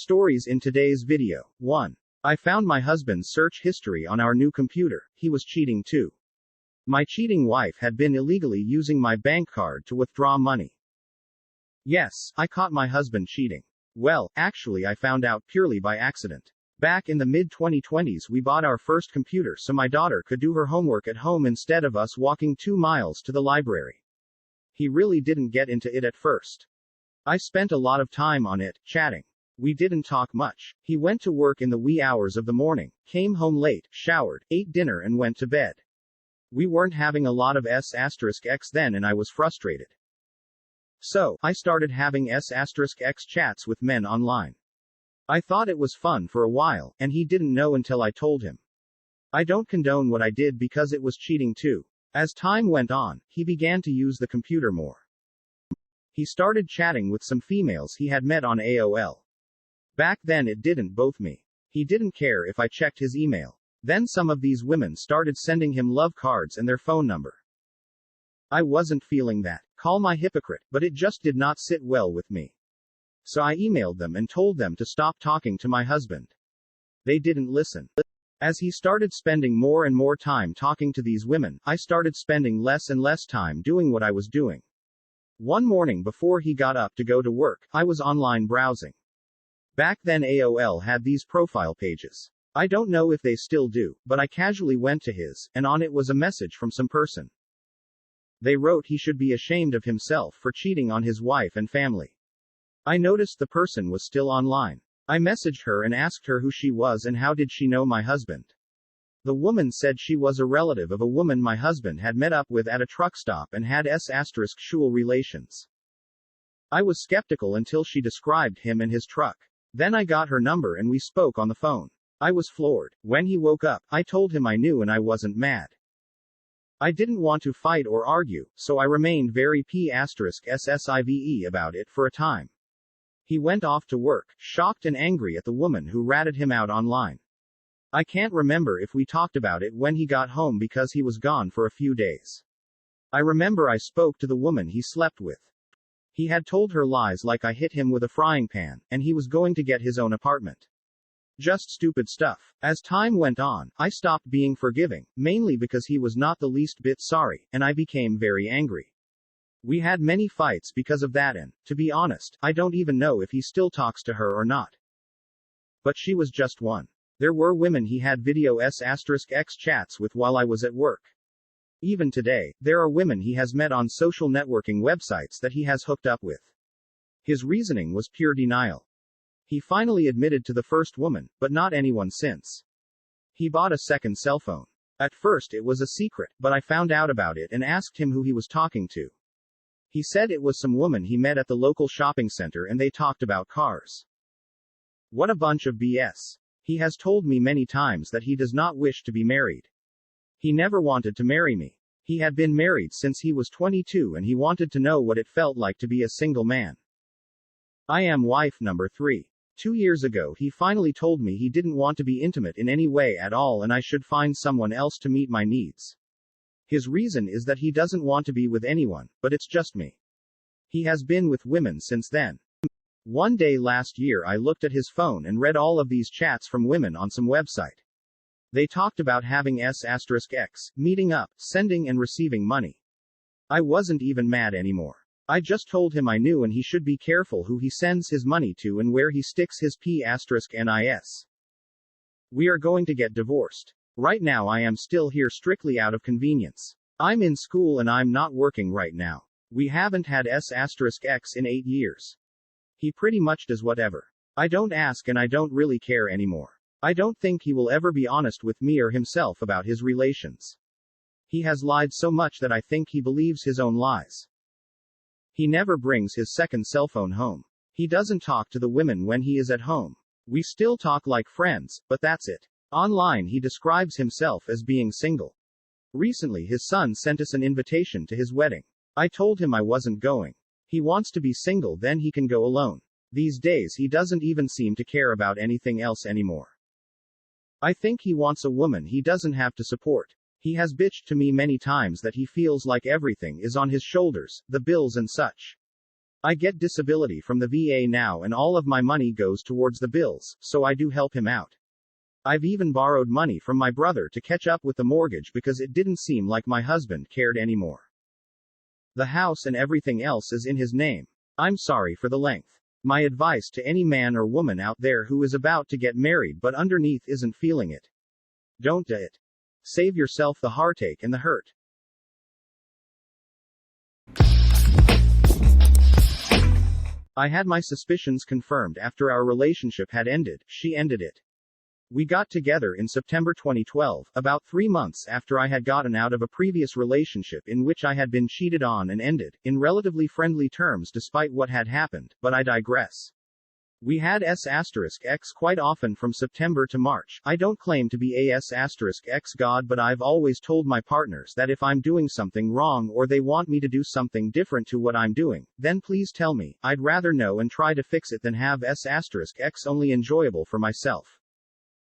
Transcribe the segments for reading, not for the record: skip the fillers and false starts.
Stories in today's video. 1. I found my husband's search history on our new computer. He was cheating too. My cheating wife had been illegally using my bank card to withdraw money. Yes, I caught my husband cheating. Well, actually I found out purely by accident. Back in the mid-2020s we bought our first computer so my daughter could do her homework at home instead of us walking 2 miles to the library. He really didn't get into it at first. I spent a lot of time on it, chatting. We didn't talk much. He went to work in the wee hours of the morning, came home late, showered, ate dinner and went to bed. We weren't having a lot of S**x then and I was frustrated. So, I started having S**x chats with men online. I thought it was fun for a while, and he didn't know until I told him. I don't condone what I did because it was cheating too. As time went on, he began to use the computer more. He started chatting with some females he had met on AOL. Back then it didn't bother me. He didn't care if I checked his email. Then some of these women started sending him love cards and their phone number. I wasn't feeling that. Call my hypocrite, but it just did not sit well with me. So I emailed them and told them to stop talking to my husband. They didn't listen. As he started spending more and more time talking to these women, I started spending less and less time doing what I was doing. One morning before he got up to go to work, I was online browsing. Back then AOL had these profile pages. I don't know if they still do, but I casually went to his, and on it was a message from some person. They wrote he should be ashamed of himself for cheating on his wife and family. I noticed the person was still online. I messaged her and asked her who she was and how did she know my husband. The woman said she was a relative of a woman my husband had met up with at a truck stop and had S***sexual relations. I was skeptical until she described him and his truck. Then I got her number and we spoke on the phone. I was floored. When he woke up, I told him I knew and I wasn't mad. I didn't want to fight or argue, so I remained very **ssive about it for a time. He went off to work, shocked and angry at the woman who ratted him out online. I can't remember if we talked about it when he got home because he was gone for a few days. I remember I spoke to the woman he slept with. He had told her lies like I hit him with a frying pan, and he was going to get his own apartment. Just stupid stuff. As time went on, I stopped being forgiving, mainly because he was not the least bit sorry, and I became very angry. We had many fights because of that and, to be honest, I don't even know if he still talks to her or not. But she was just one. There were women he had video S**x chats with while I was at work. Even today, there are women he has met on social networking websites that he has hooked up with. His reasoning was pure denial. He finally admitted to the first woman, but not anyone since. He bought a second cell phone. At first it was a secret, but I found out about it and asked him who he was talking to. He said it was some woman he met at the local shopping center and they talked about cars. What a bunch of BS. He has told me many times that he does not wish to be married. He never wanted to marry me. He had been married since he was 22 and he wanted to know what it felt like to be a single man. I am wife number 3. 2 years ago he finally told me he didn't want to be intimate in any way at all and I should find someone else to meet my needs. His reason is that he doesn't want to be with anyone, but it's just me. He has been with women since then. One day last year I looked at his phone and read all of these chats from women on some website. They talked about having S**x, meeting up, sending and receiving money. I wasn't even mad anymore. I just told him I knew and he should be careful who he sends his money to and where he sticks his **nis. We are going to get divorced. Right now I am still here strictly out of convenience. I'm in school and I'm not working right now. We haven't had S**x in 8 years. He pretty much does whatever. I don't ask and I don't really care anymore. I don't think he will ever be honest with me or himself about his relations. He has lied so much that I think he believes his own lies. He never brings his second cell phone home. He doesn't talk to the women when he is at home. We still talk like friends, but that's it. Online he describes himself as being single. Recently his son sent us an invitation to his wedding. I told him I wasn't going. He wants to be single then he can go alone. These days he doesn't even seem to care about anything else anymore. I think he wants a woman he doesn't have to support. He has bitched to me many times that he feels like everything is on his shoulders, the bills and such. I get disability from the VA now and all of my money goes towards the bills, so I do help him out. I've even borrowed money from my brother to catch up with the mortgage because it didn't seem like my husband cared anymore. The house and everything else is in his name. I'm sorry for the length. My advice to any man or woman out there who is about to get married but underneath isn't feeling it. Don't do it. Save yourself the heartache and the hurt. I had my suspicions confirmed after our relationship had ended. She ended it. We got together in September 2012, about 3 months after I had gotten out of a previous relationship in which I had been cheated on and ended, in relatively friendly terms despite what had happened, but I digress. We had S**x quite often from September to March. I don't claim to be a S**x god, but I've always told my partners that if I'm doing something wrong or they want me to do something different to what I'm doing, then please tell me. I'd rather know and try to fix it than have S**x only enjoyable for myself.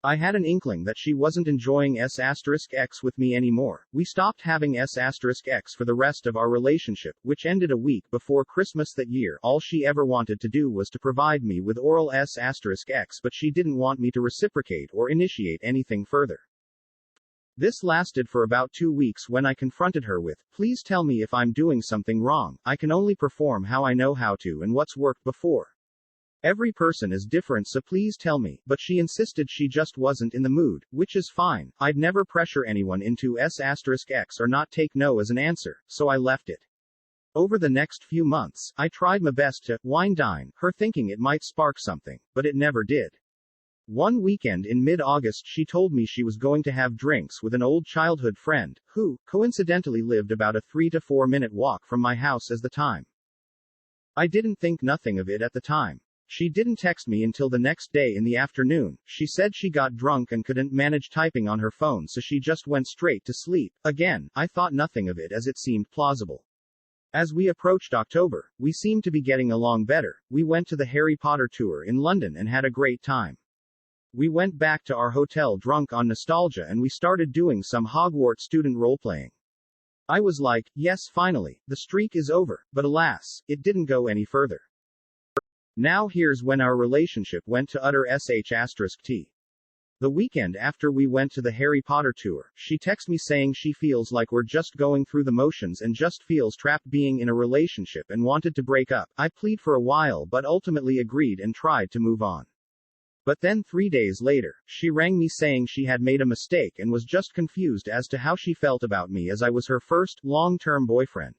I had an inkling that she wasn't enjoying S**x with me anymore. We stopped having S**x for the rest of our relationship, which ended a week before Christmas that year. All she ever wanted to do was to provide me with oral S**x, but she didn't want me to reciprocate or initiate anything further. This lasted for about 2 weeks when I confronted her with, please tell me if I'm doing something wrong. I can only perform how I know how to and what's worked before. Every person is different, so please tell me. But she insisted she just wasn't in the mood, which is fine. I'd never pressure anyone into S**x or not take no as an answer, so I left it. Over the next few months, I tried my best to wine-dine her, thinking it might spark something, but it never did. One weekend in mid-August she told me she was going to have drinks with an old childhood friend, who, coincidentally lived about a 3 to 4 minute walk from my house at the time. I didn't think nothing of it at the time. She didn't text me until the next day in the afternoon. She said she got drunk and couldn't manage typing on her phone, so she just went straight to sleep. Again, I thought nothing of it as it seemed plausible. As we approached October, we seemed to be getting along better. We went to the Harry Potter tour in London and had a great time. We went back to our hotel drunk on nostalgia and we started doing some Hogwarts student role-playing. I was like, yes, finally, the streak is over, but alas, it didn't go any further. Now here's when our relationship went to utter sh*t. The weekend after we went to the Harry Potter tour, she texts me saying she feels like we're just going through the motions and just feels trapped being in a relationship and wanted to break up. I plead for a while but ultimately agreed and tried to move on. But then 3 days later, she rang me saying she had made a mistake and was just confused as to how she felt about me as I was her first, long-term boyfriend.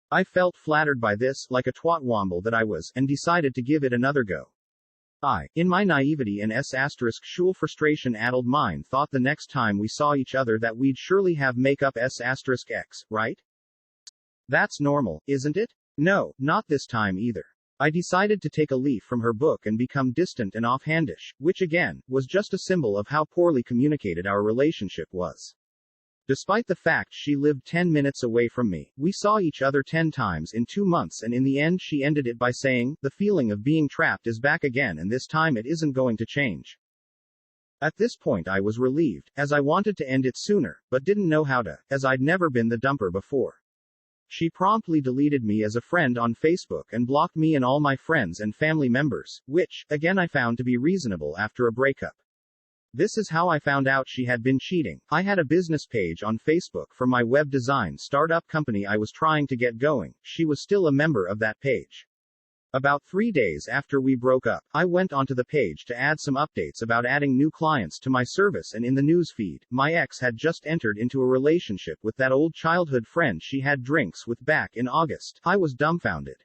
I felt flattered by this, like a twatwomble that I was, and decided to give it another go. I, in my naivety and s***shul frustration-addled mind, thought the next time we saw each other that we'd surely have makeup s**x, right? That's normal, isn't it? No, not this time either. I decided to take a leaf from her book and become distant and offhandish, which again, was just a symbol of how poorly communicated our relationship was. Despite the fact she lived 10 minutes away from me, we saw each other 10 times in 2 months, and in the end she ended it by saying, the feeling of being trapped is back again and this time it isn't going to change. At this point I was relieved, as I wanted to end it sooner, but didn't know how to, as I'd never been the dumper before. She promptly deleted me as a friend on Facebook and blocked me and all my friends and family members, which, again I found to be reasonable after a breakup. This is how I found out she had been cheating. I had a business page on Facebook for my web design startup company I was trying to get going. She was still a member of that page. About 3 days after we broke up, I went onto the page to add some updates about adding new clients to my service, and in the news feed, my ex had just entered into a relationship with that old childhood friend she had drinks with back in August. I was dumbfounded.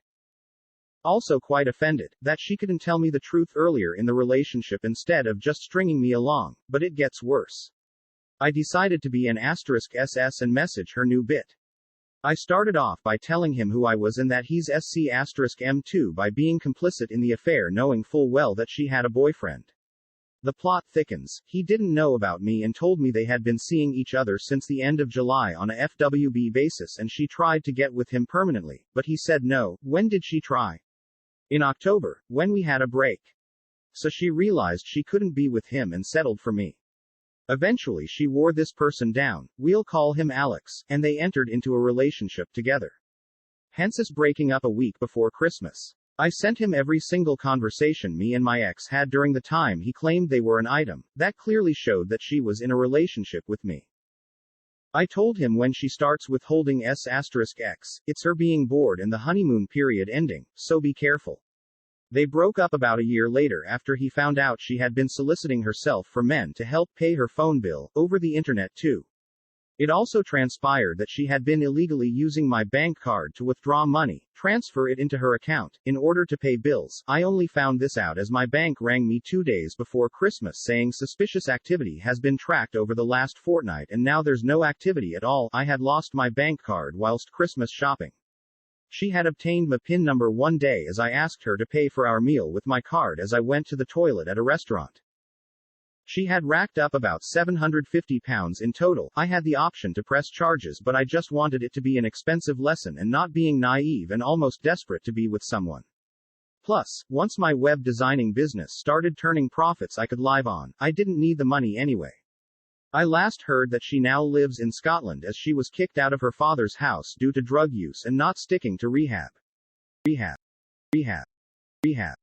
Also quite offended that she couldn't tell me the truth earlier in the relationship instead of just stringing me along, but it gets worse. I decided to be an *SS and message her new bit. I started off by telling him who I was and that he's SC*M2 by being complicit in the affair, knowing full well that she had a boyfriend. The plot thickens. He didn't know about me and told me they had been seeing each other since the end of July on a FWB basis and she tried to get with him permanently, but he said no. When did she try? In October, when we had a break. So she realized she couldn't be with him and settled for me. Eventually she wore this person down, we'll call him Alex, and they entered into a relationship together. hence us breaking up a week before Christmas. I sent him every single conversation me and my ex had during the time he claimed they were an item. That clearly showed that she was in a relationship with me. I told him when she starts withholding s*x, it's her being bored and the honeymoon period ending, so be careful. They broke up about a year later after he found out she had been soliciting herself for men to help pay her phone bill, over the internet too. It also transpired that she had been illegally using my bank card to withdraw money, transfer it into her account, in order to pay bills. I only found this out as my bank rang me 2 days before Christmas saying suspicious activity has been tracked over the last fortnight and now there's no activity at all. I had lost my bank card whilst Christmas shopping. She had obtained my PIN number one day as I asked her to pay for our meal with my card as I went to the toilet at a restaurant. She had racked up about £750 in total. I had the option to press charges, but I just wanted it to be an expensive lesson and not being naive and almost desperate to be with someone. Plus, once my web designing business started turning profits I could live on, I didn't need the money anyway. I last heard that she now lives in Scotland as she was kicked out of her father's house due to drug use and not sticking to rehab. Rehab. Rehab. Rehab.